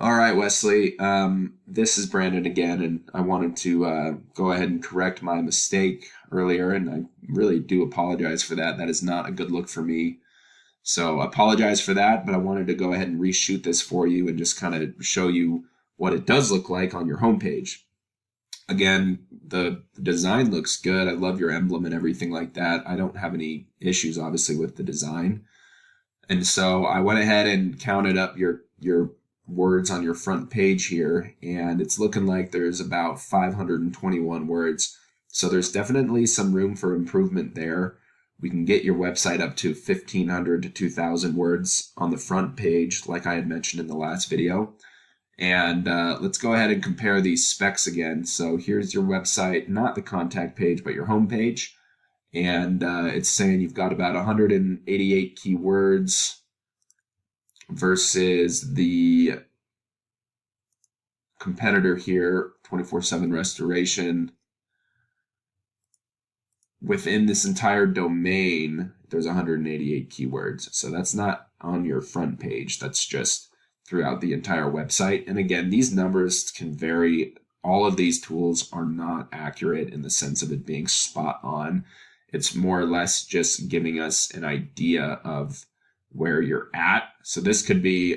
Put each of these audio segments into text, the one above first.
All right, Wesley. This is Brandon again, and I wanted to go ahead and correct my mistake earlier, and I really do apologize for that. That is not a good look for me. So I apologize for that, but I wanted to go ahead and reshoot this for you and just kind of show you what it does look like on your homepage. Again, the design looks good. I love your emblem and everything like that. I don't have any issues, obviously, with the design. And so I went ahead and counted up your words on your front page here, and it's looking like there's about 521 words. So there's definitely some room for improvement there. We can get your website up to 1,500 to 2,000 words on the front page, like I had mentioned in the last video. And let's go ahead and compare these specs again. So here's your website, not the contact page, but your home page. And it's saying you've got about 188 keywords versus the competitor here, 24/7 restoration. Within this entire domain, there's 188 keywords. So that's not on your front page. That's just throughout the entire website. And again, these numbers can vary. All of these tools are not accurate in the sense of it being spot on. It's more or less just giving us an idea of where you're at. So this could be,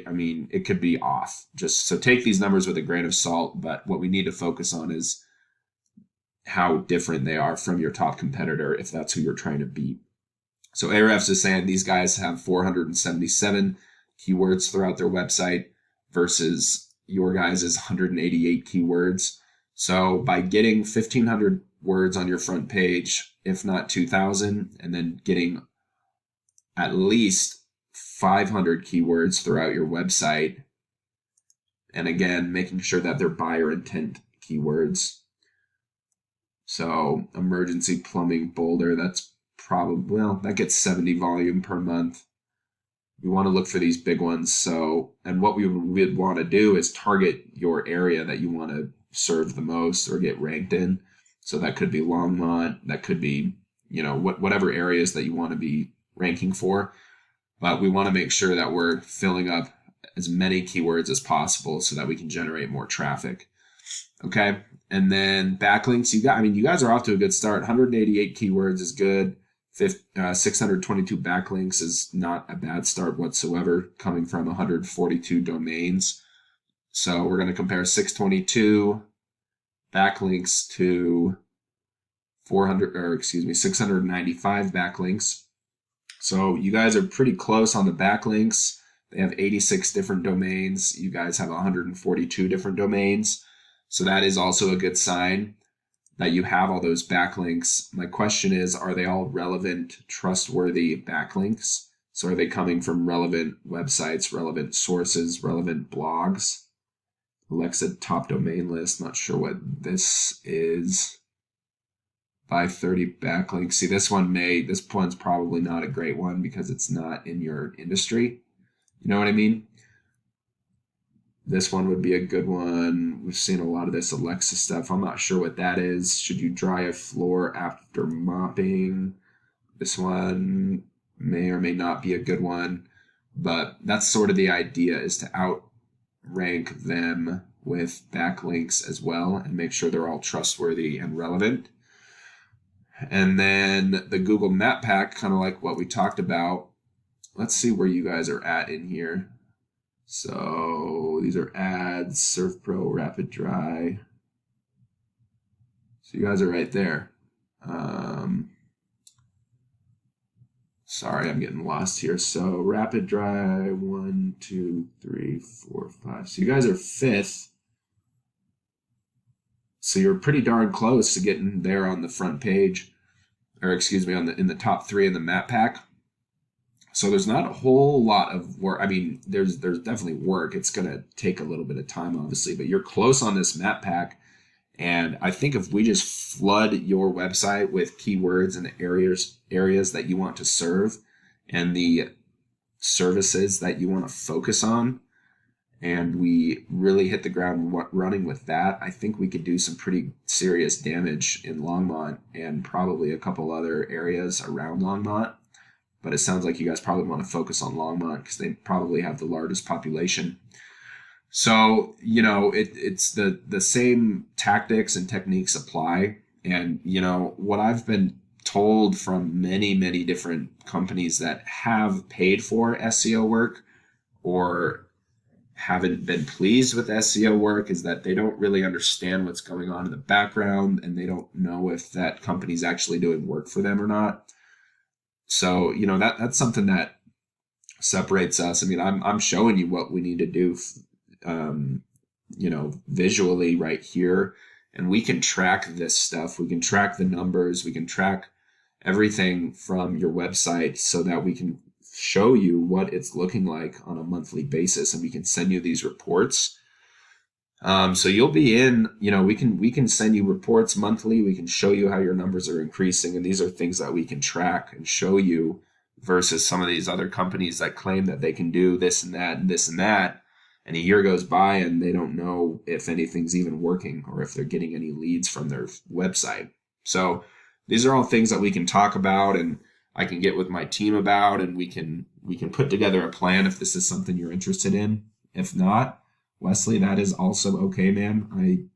it could be off. Just so take these numbers with a grain of salt, but what we need to focus on is how different they are from your top competitor if that's who you're trying to beat. So Ahrefs is saying these guys have 477 keywords throughout their website versus your guys' 188 keywords. So by getting 1,500 words on your front page, if not 2,000, and then getting at least 500 keywords throughout your website, and again, making sure that they're buyer intent keywords. So emergency plumbing boulder, that's probably, well, that gets 70 volume per month. We want to look for these big ones. So, and what we would want to do is target your area that you want to serve the most or get ranked in. So that could be Longmont, that could be, whatever areas that you want to be ranking for. But we want to make sure that we're filling up as many keywords as possible so that we can generate more traffic. Okay. And then backlinks, you guys are off to a good start. 188 keywords is good. 622 backlinks is not a bad start whatsoever, coming from 142 domains. So we're going to compare 622 backlinks to 695 backlinks. So you guys are pretty close on the backlinks. They have 86 different domains. You guys have 142 different domains. So that is also a good sign that you have all those backlinks. My question is, are they all relevant, trustworthy backlinks? So are they coming from relevant websites, relevant sources, relevant blogs? Alexa top domain list, not sure what this is. Buy 30 backlinks. See, this one's probably not a great one because it's not in your industry. You know what I mean? This one would be a good one. We've seen a lot of this Alexa stuff. I'm not sure what that is. Should you dry a floor after mopping? This one may or may not be a good one. But that's sort of the idea, is to outrank them with backlinks as well and make sure they're all trustworthy and relevant. And then the Google Map Pack, kind of like what we talked about. Let's see where you guys are at in here. So these are ads, Surf Pro, Rapid Dry. So you guys are right there. Sorry, I'm getting lost here. So Rapid Dry, 1, 2, 3, 4, 5. So you guys are 5th. So you're pretty darn close to getting there on the front page, or excuse me, in the top 3 in the Map Pack. So there's not a whole lot of work. There's definitely work. It's going to take a little bit of time, obviously, but you're close on this Map Pack. And I think if we just flood your website with keywords and areas that you want to serve and the services that you want to focus on, and we really hit the ground running with that, I think we could do some pretty serious damage in Longmont and probably a couple other areas around Longmont. But it sounds like you guys probably want to focus on Longmont because they probably have the largest population. So, it's the same tactics and techniques apply. And, what I've been told from many, many different companies that have paid for SEO work or haven't been pleased with SEO work is that they don't really understand what's going on in the background, and they don't know if that company's actually doing work for them or not. So, that's something that separates us. I mean, I'm showing you what we need to do, visually right here, and we can track this stuff. We can track the numbers. We can track everything from your website so that we can show you what it's looking like on a monthly basis, and we can send you these reports. So you'll be in, we can send you reports monthly. We can show you how your numbers are increasing, and these are things that we can track and show you versus some of these other companies that claim that they can do this and that and this and that. And a year goes by and they don't know if anything's even working or if they're getting any leads from their website. So these are all things that we can talk about, and I can get with my team about, and we can put together a plan if this is something you're interested in. If not, Wesley, that is also okay, man.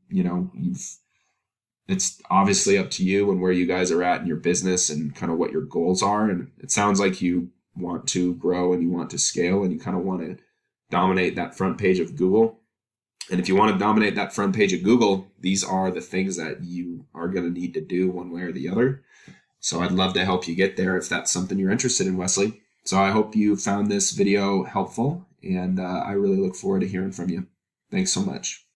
It's obviously up to you and where you guys are at in your business and kind of what your goals are. And it sounds like you want to grow and you want to scale and you kind of want to dominate that front page of Google. And if you want to dominate that front page of Google, these are the things that you are going to need to do one way or the other. So I'd love to help you get there if that's something you're interested in, Wesley. So I hope you found this video helpful, and I really look forward to hearing from you. Thanks so much.